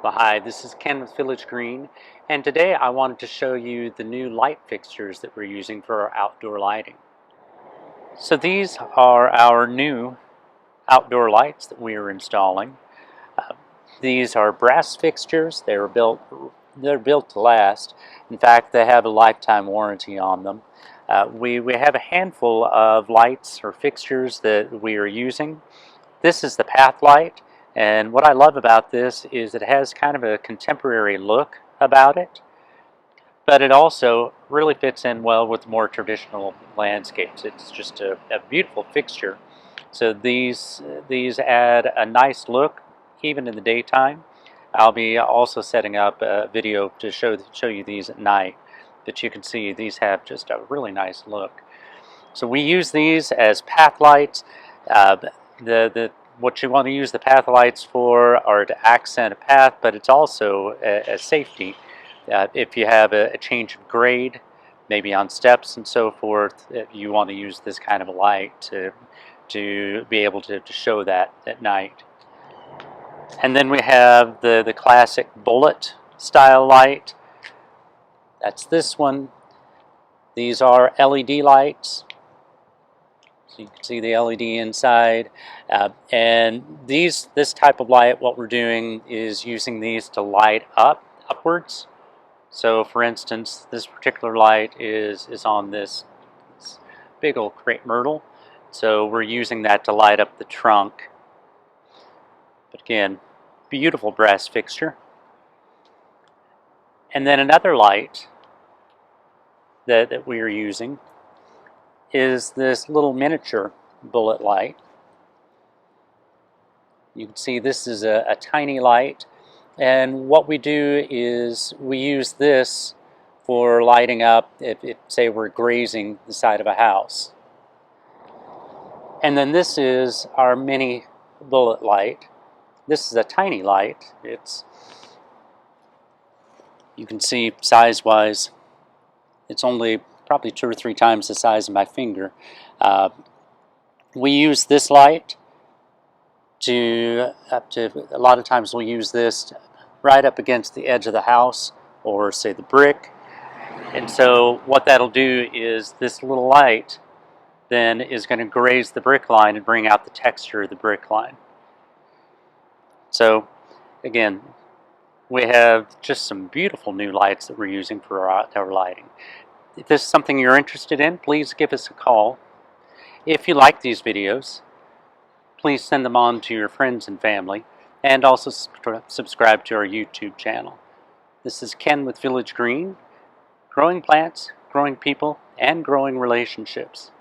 Well, hi, this is Ken with Village Green, and today I wanted to show you the new light fixtures that we're using for our outdoor lighting. So these are our new outdoor lights that we are installing. Uh, these are brass fixtures. They're built to last. In fact, they have a lifetime warranty on them. We have a handful of lights or fixtures that we are using. This is the path light, and what I love about this is it has kind of a contemporary look about it, but it also really fits in well with more traditional landscapes. It's just a beautiful fixture. So these add a nice look even in the daytime. I'll be also setting up a video to show you these at night, but you can see these have just a really nice look. So we use these as path lights. Uh, what you want to use the path lights for are to accent a path, but it's also a safety. If you have a change of grade, maybe on steps and so forth, you want to use this kind of a light to be able to show that at night. And then we have the classic bullet style light. That's this one. These are LED lights. So you can see the LED inside, and this type of light, what we're doing is using these to light upwards. So for instance, this particular light is on this big old crepe myrtle, so we're using that to light up the trunk. But again, beautiful brass fixture. And then another light that we are using is this little miniature bullet light. You can see this is a tiny light, and what we do is we use this for lighting up if say we're grazing the side of a house. And then this is our mini bullet light. This is a tiny light. You can see size-wise, it's only probably 2 or 3 times the size of my finger. We use this light to a lot of times we'll use this right up against the edge of the house or say the brick. And so what that'll do is this little light then is going to graze the brick line and bring out the texture of the brick line. So again, we have just some beautiful new lights that we're using for our outdoor lighting. If this is something you're interested in, please give us a call. If you like these videos, please send them on to your friends and family, and also subscribe to our YouTube channel. This is Ken with Village Green, growing plants, growing people, and growing relationships.